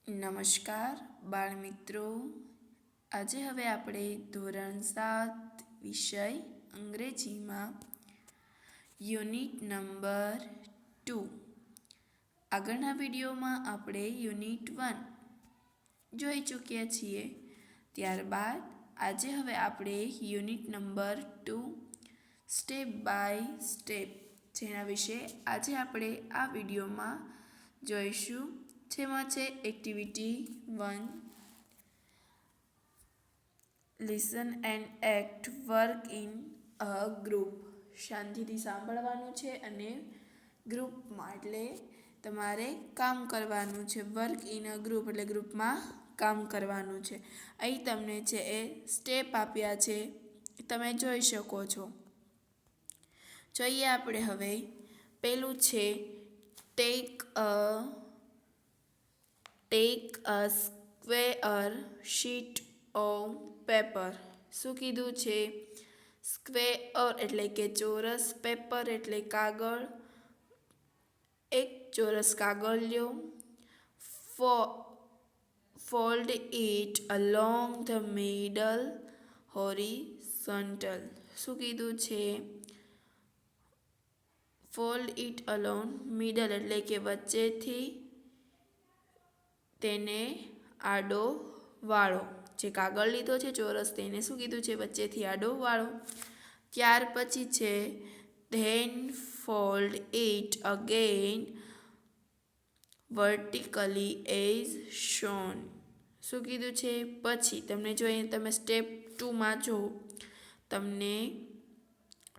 નમસ્કાર બાળમિત્રો, આજે હવે આપણે ધોરણ 7 વિષય અંગ્રેજીમાં યુનિટ નંબર 2 આગળના વિડીયોમાં આપણે યુનિટ 1 જોઈ ચૂક્યા છીએ. ત્યારબાદ આજે હવે આપણે unit number 2 step by step જેના વિશે આજે આપણે આ વિડીયોમાં જોઈશું. જેમાં છે activity 1, listen and act work in a group. શાંતિથી સાંભળવાનું છે અને ગ્રુપમાં એટલે તમારે કામ કરવાનું છે. વર્ક ઇન અ ગ્રુપ એટલે ગ્રુપમાં કામ કરવાનું છે. અહીં તમને છે એ સ્ટેપ આપ્યા છે, તમે જોઈ શકો છો. જોઈએ આપણે હવે. પહેલું છે take a square sheet of paper. શું કીધું છે? સ્ક્વેર એટલે કે ચોરસ, પેપર એટલે કાગળ. એક ચોરસ કાગળ લ્યો. Fold it along the middle horizontal. શું કીધું છે? ફોલ્ડ ઇટ અલોંગ મિડલ એટલે કે વચ્ચેથી તેને આડો વાળો. જે કાગળ લીધો છે ચોરસ, તેને શું કીધું છે? વચ્ચેથી આડો વાળો. ત્યાર પછી છે then fold it again vertically as shown. શું કીધું છે? પછી તમને જોઈએ, તમે સ્ટેપ 2માં જો, તમને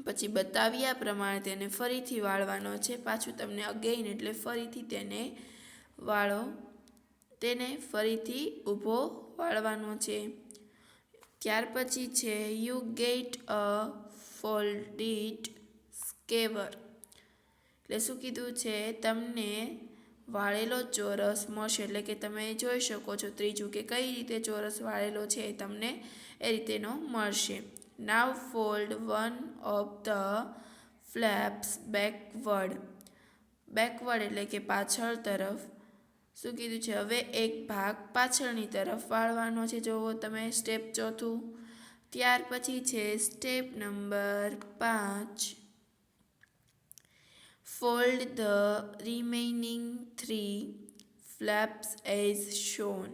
પછી બતાવ્યા પ્રમાણે તેને ફરીથી વાળવાનો છે. પાછું તમને અગેઇન એટલે ફરીથી તેને વાળો, તેને ફરીથી ઊભો વાળવાનો છે. ત્યાર પછી છે યુ ગેટ અ ફોલ્ડિડ સ્ક્વેર. એટલે શું કીધું છે? તમને વાળેલો ચોરસ મળશે. એટલે કે તમે જોઈ શકો છો ત્રીજું કે કઈ રીતે ચોરસ વાળેલો છે એ તમને એ રીતેનો મળશે. Now fold one of the flaps backward. Backward એટલે કે પાછળ તરફ. શું કીધું છે? હવે એક ભાગ પાછળની તરફ વાળવાનો છે. જોવો તમે સ્ટેપ 4. ત્યાર પછી છે step number 5, fold the remaining 3 flaps as shown.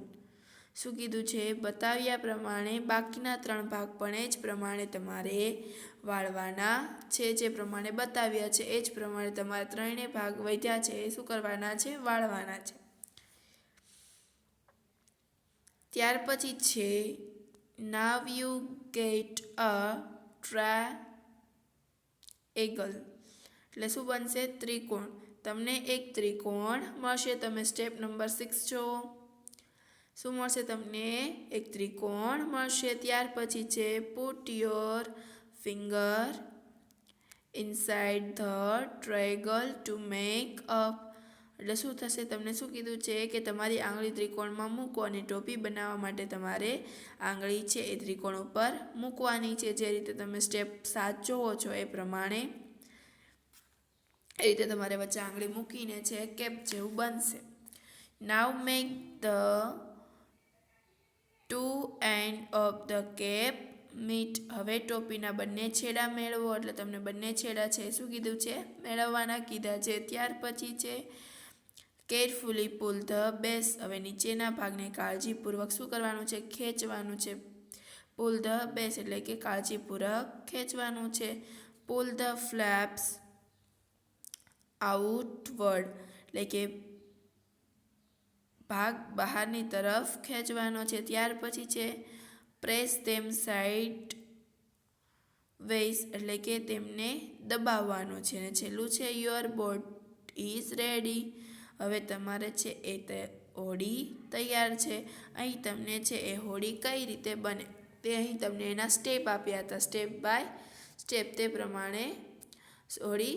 શું કીધું છે? બતાવ્યા પ્રમાણે બાકીના 3 ભાગ પણ એ જ પ્રમાણે તમારે વાળવાના છે. જે પ્રમાણે બતાવ્યા છે એ જ પ્રમાણે તમારે 3 ભાગ વધ્યા છે એ શું કરવાના છે? વાળવાના છે. ત્યાર પછી છે now you get a triangle. એટલે શું બનશે? ત્રિકોણ. તમને એક ત્રિકોણ મળશે. તમે સ્ટેપ નંબર 6 જો. શું મળશે તમને? એક ત્રિકોણ મળશે. ત્યાર પછી છે put your finger inside the triangle to make up. એટલે શું થશે? તમને શું કીધું છે? કે તમારી આંગળી ત્રિકોણમાં મૂકો અને ટોપી બનાવવા માટે તમારે આંગળી છે એ ત્રિકોણ ઉપર મૂકવાની છે. જે રીતે તમે સ્ટેપ 7 જોવો છો એ પ્રમાણે એ રીતે તમારે વચ્ચે આંગળી મૂકીને છે કેપ જેવું બનશે. Now make the two end of the cap meet. હવે ટોપીના બંને છેડા મેળવો. એટલે તમને બંને છેડા છે શું કીધું છે? મેળવવાના કીધા છે. ત્યાર પછી છે કેરફુલી પુલ ધ બેસ. હવે નીચેના ભાગને કાળજીપૂર્વક શું કરવાનું છે? ખેંચવાનું છે. પુલ ધ બેસ એટલે કે કાળજીપૂર્વક ખેંચવાનું છે. પુલ ધ ફ્લેપ્સ આઉટવર્ડ એટલે કે ભાગ બહારની તરફ ખેંચવાનો છે. ત્યાર પછી છે પ્રેસ ધેમ સાઇડ વેઇસ એટલે કે તેમને દબાવવાનો છે. અને છેલ્લું છે યોર બોટ ઇઝ રેડી. હવે તમારે છે એ હોડી તૈયાર છે. અહીં તમને છે એ હોડી કઈ રીતે બને તે અહીં તમને એના સ્ટેપ આપ્યા હતા. સ્ટેપ બાય સ્ટેપ તે પ્રમાણે હોડી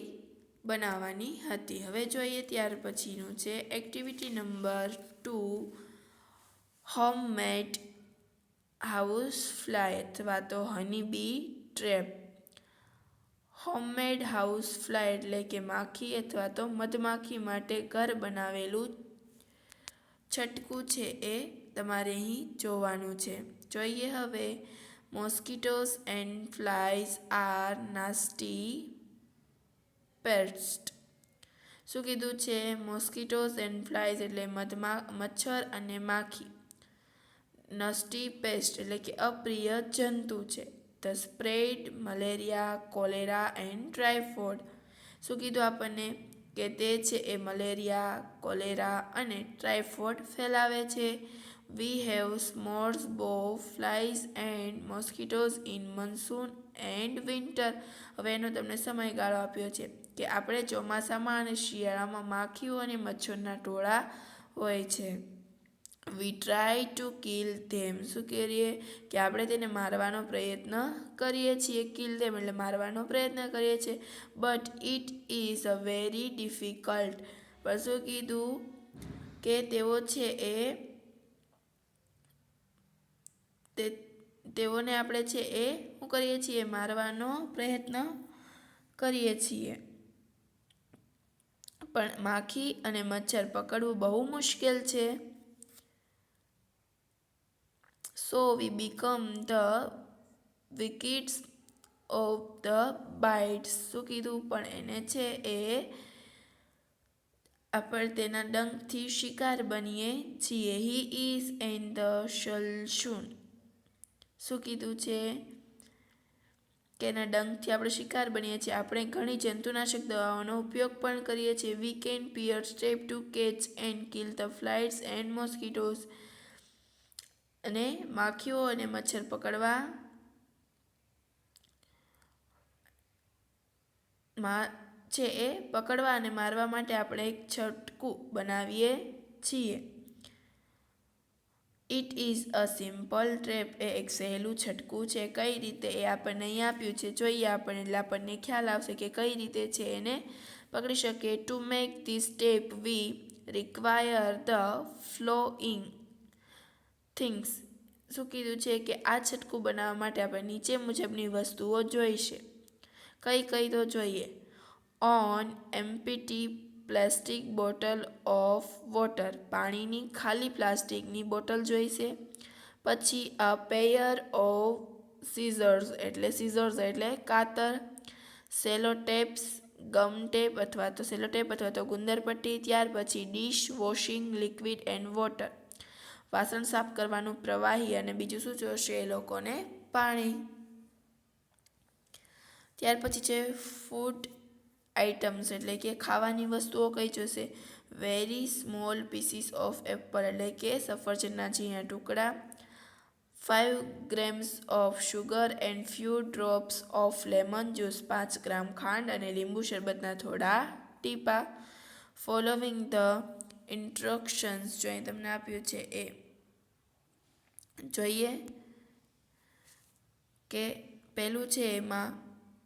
બનાવવાની હતી. હવે જોઈએ ત્યાર પછીનું છે activity number 2, homemade house fly અથવા તો હની બી ટ્રેપ. હોમમેડ હાઉસ ફ્લાય એટલે કે માખી અથવા તો મધમાખી માટે ઘર બનાવેલું છટકું છે એ તમારે અહીં જોવાનું છે. જોઈએ હવે. Mosquitoes and flies are nasty paste. શું કીધું છે? મોસ્કિટોઝ એન્ડ ફ્લાઇઝ એટલે મચ્છર અને માખી. નસ્ટી પેસ્ટ એટલે કે અપ્રિય જંતુ છે. The spread malaria, cholera and typhoid. શું કીધું આપણને? કે તે છે એ મલેરિયા, કોલેરા અને ટાઇફોઇડ ફેલાવે છે. વી હેવ સ્મોલ્સ બોવ flies and mosquitoes in monsoon and winter. હવે એનો તમને સમયગાળો આપ્યો છે કે આપણે ચોમાસામાં અને શિયાળામાં માખીઓ અને મચ્છરના ટોળા હોય છે. વી ટ્રાય ટુ કિલ ધેમ. શું કરીએ? કે આપણે તેને મારવાનો પ્રયત્ન કરીએ છીએ. કિલ ધેમ એટલે મારવાનો પ્રયત્ન કરીએ છીએ. But it is a very difficult. પણ શું કીધું? કે તેઓ છે એ તેઓને આપણે છે એ શું કરીએ છીએ? મારવાનો પ્રયત્ન કરીએ છીએ. પણ માખી અને મચ્છર પકડવું બહુ મુશ્કેલ છે. So we become the victims of the bites. શું કીધું? પણ એને છે એ આપણે તેના ડંખથી શિકાર બનીએ છીએ. He is an the solution. શું કીધું છે? કે એના ડંખથી આપણે શિકાર બનીએ છીએ. આપણે ઘણી જંતુનાશક દવાઓનો ઉપયોગ પણ કરીએ છીએ. વી કેન પિયર step to catch and kill the flies and mosquitoes. અને માખીઓ અને મચ્છર પકડવા છે એ પકડવા અને મારવા માટે આપણે એક છટકું બનાવીએ છીએ. It is a simple trap. એ એક સહેલું છટકું છે. કઈ રીતે? એ આપણને અહીં આપ્યું છે. જોઈએ આપણે એટલે આપણને ખ્યાલ આવશે કે કઈ રીતે છે એને પકડી શકે. To make this step we require the flowing things. શું કીધું છે? કે આ છટકું બનાવવા માટે આપણે નીચે મુજબની વસ્તુઓ જોઈશે. કઈ તો જોઈએ. On empty plastic bottle of water. પાણીની ખાલી પ્લાસ્ટિકની બોટલ જોઈશે. પછી અ પેયર ઓફ સીઝર્સ એટલે કાતર. સેલોટેપ્સ, ગમ ટેપ અથવા તો ગુંદર પટ્ટી. ત્યાર પછી dish washing liquid and water. વાસણ સાફ કરવાનું પ્રવાહી અને બીજું શું જોશે એ લોકોને? પાણી. ત્યાર પછી છે ફૂડ આઇટમ્સ એટલે કે ખાવાની વસ્તુઓ કઈ જોશે? Very small pieces of Apple એટલે કે સફરજનના ઝીણા ટુકડા. 5 grams of sugar and few drops of lemon juice. 5 ગ્રામ ખાંડ અને લીંબુ શરબતના થોડા ટીપા. Following the instructions. જો અહીં તમને આપ્યું છે એ જોઈએ. કે પહેલું છે એમાં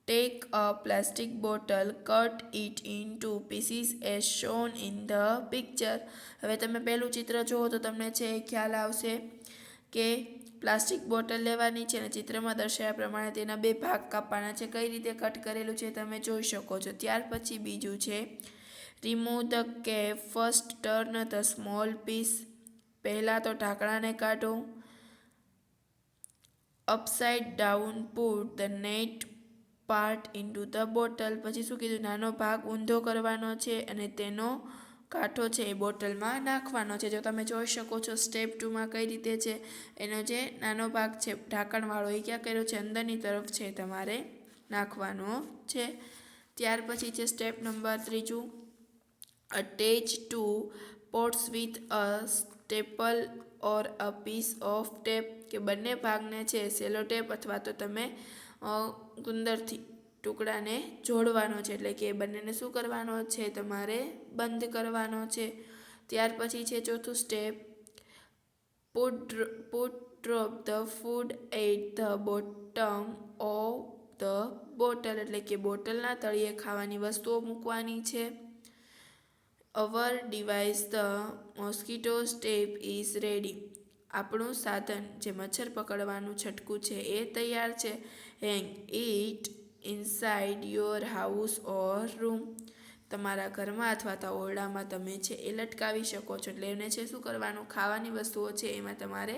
take a plastic bottle, cut it into pieces as shown in the picture. હવે તમે પહેલું ચિત્ર જુઓ તો તમને છે એ ખ્યાલ આવશે કે પ્લાસ્ટિક બોટલ લેવાની છે અને ચિત્રમાં દર્શાવ્યા પ્રમાણે તેના 2 ભાગ કાપવાના છે. કઈ રીતે કટ કરેલું છે તમે જોઈ શકો છો. ત્યાર પછી બીજું છે remove the cap. First turn the small piece. પહેલાં તો ઢાંકણાને કાઢો. Upside down put the net part into the bottle. પછી શું કીધું? નાનો ભાગ ઊંધો કરવાનો છે અને તેનો કાંઠો છે એ બોટલમાં નાખવાનો છે. જો તમે જોઈ શકો છો સ્ટેપ 2માં કઈ રીતે છે. એનો જે નાનો ભાગ છે ઢાંકણવાળો એ ક્યાં કર્યો છે? અંદરની તરફ છે તમારે નાખવાનો છે. ત્યાર પછી છે step number 3. Attach 2 pots with a staple or a piece of tape. કે બંને ભાગને છે સેલો ટેપ અથવા તો તમે ગુંદરથી ટુકડાને જોડવાનો છે. એટલે કે બંનેને શું કરવાનો છે? તમારે બંધ કરવાનો છે. ત્યાર પછી છે ચોથું step put drop the food at the bottom of the bottle. એટલે કે બોટલના તળિયે ખાવાની વસ્તુઓ મૂકવાની છે. Our device the mosquito step is ready. આપણું સાધન જે મચ્છર પકડવાનું છટકું છે એ તૈયાર છે. Hang it inside your house or room. તમારા ઘરમાં અથવા તો ઓરડામાં તમે છે એ લટકાવી શકો છો. એટલે એને છે શું કરવાનું, ખાવાની વસ્તુઓ છે એમાં તમારે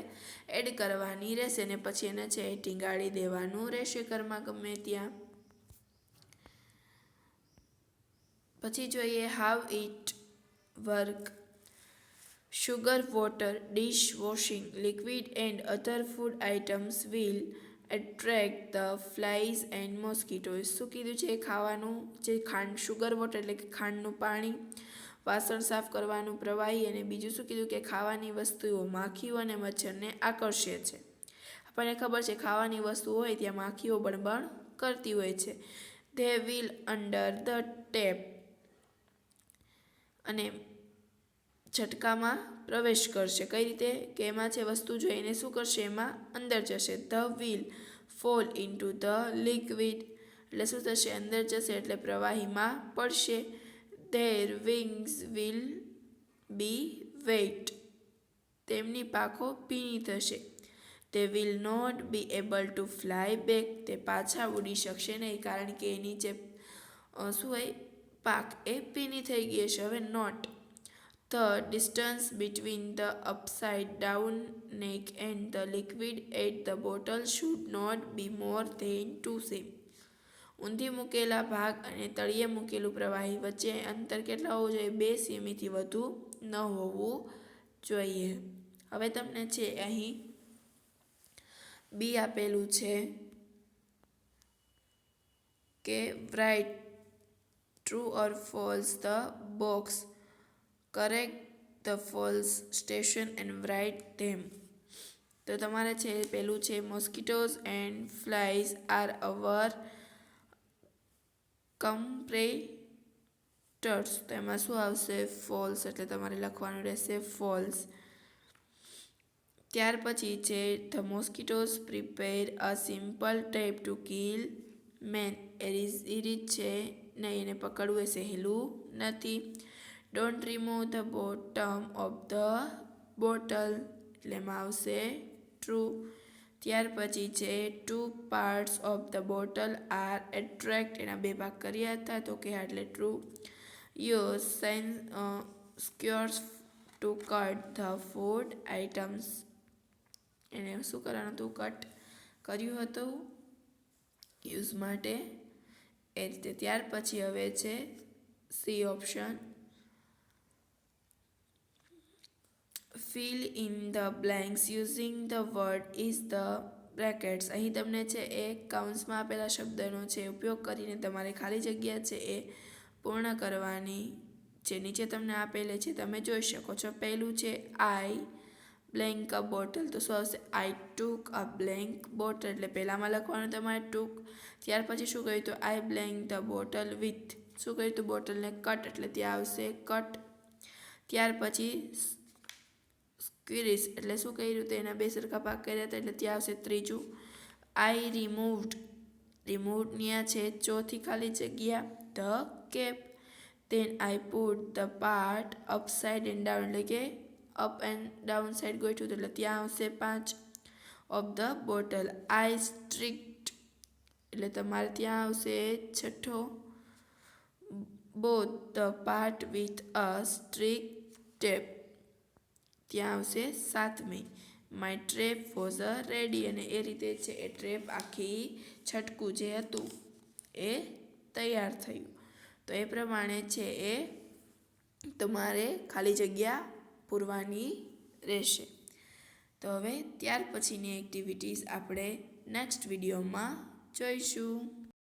એડ કરવાની રહેશે ને પછી એને છે ટીંગાડી દેવાનું રહેશે ઘરમાં ગમે ત્યાં. પછી જોઈએ how it work. Sugar, water, dish washing, liquid and other food items will attract the flies and mosquitoes. શું કીધું છે ખાવાનું જે ખાંડ, શુગર વોટર એટલે કે ખાંડનું પાણી, વાસણ સાફ કરવાનું પ્રવાહી અને બીજું શું કીધું કે ખાવાની વસ્તુઓ માખીઓ અને મચ્છરને આકર્ષે છે. આપણને ખબર છે ખાવાની વસ્તુ હોય ત્યાં માખીઓ બણબણ કરતી હોય છે. They will under the tap. અને ઝટકામાં પ્રવેશ કરશે. કઈ રીતે કે એમાં છે વસ્તુ જોઈને શું કરશે, એમાં અંદર જશે. The will fall into the liquid. એટલે શું થશે, અંદર જશે એટલે પ્રવાહીમાં પડશે. Their wings will be wet. તેમની પાંખો ભીની થશે. They will not be able to fly back. તે પાછા ઉડી શકશે નહીં કારણ કે એની જે શું હોય પાંખ એ ભીની થઈ ગઈ છે. હવે not. The distance between the upside down neck and the liquid at the bottle should not be more than 2 cm. ઊંધી મૂકેલા ભાગ અને તળિયે મૂકેલું પ્રવાહી વચ્ચે અંતર કેટલા હોવું જોઈએ, 2 સેમીથી વધુ ન હોવું જોઈએ. હવે તમને છે અહીં બી આપેલું છે કે write true or false the box. Correct the false station and write them. તો તમારે છે પેલું છે mosquitoes and flies are our competitors. તો એમાં શું આવશે, false. એટલે તમારે લખવાનું રહેશે false. ત્યાર પછી છે the mosquitoes prepare a simple trap to kill men. એ રીત છે નહીં, એને પકડવું એ સહેલું નથી. Don't remove the bottom of the bottle. એટલે એમાં આવશે true. ત્યાર પછી છે 2 parts of the bottle are attract. એના 2 ભાગ કર્યા હતા તો કે એટલે true. Use skewers to cut the food items. એને શું કરવાનું હતું, કટ કર્યું હતું યુઝ માટે એ રીતે. ત્યાર પછી હવે છે C option. Fill in the blanks using the word is the brackets. અહીં તમને છે એ કાઉન્સમાં આપેલા શબ્દનો છે ઉપયોગ કરીને તમારે ખાલી જગ્યા છે એ પૂર્ણ કરવાની જે નીચે તમને આપેલી છે તમે જોઈ શકો છો. પહેલું છે આઈ બ્લેન્ક અ બોટલ. તો શું આવશે, આઈ ટુક અ બ્લેન્ક બોટલ. એટલે પહેલાંમાં લખવાનું તમારે ટુક. ત્યાર પછી શું કહ્યું તો I blank the bottle with. શું કહ્યું તો બોટલને કટ. એટલે ત્યાં આવશે કટ. ત્યાર પછી સ્ક્વિરીસ. એટલે શું કર્યું તો એના 2 સરખા ભાગ કર્યા હતા એટલે ત્યાં આવશે ત્રીજું. આઈ રિમૂવ્ડ. રિમૂવ્ડ ન્યા છે ચોથી ખાલી જગ્યા the cap. Then I put the part upside and down. એટલે કે અપ એન્ડ ડાઉન સાઈડ ગોઠવ્યું એટલે ત્યાં આવશે 5 of the bottle. I strict. એટલે તમારે ત્યાં આવશે છઠ્ઠો. Both the part with a strict tape. ત્યાં આવશે 7મી. My trap was a ready. અને એ રીતે છે એ ટ્રેપ આખી છટકું જે હતું એ તૈયાર થયું. તો એ પ્રમાણે છે એ તમારે ખાલી જગ્યા પૂરવાની રહેશે. તો હવે ત્યાર પછીની એક્ટિવિટીઝ આપણે નેક્સ્ટ વિડીયોમાં જોઈશું.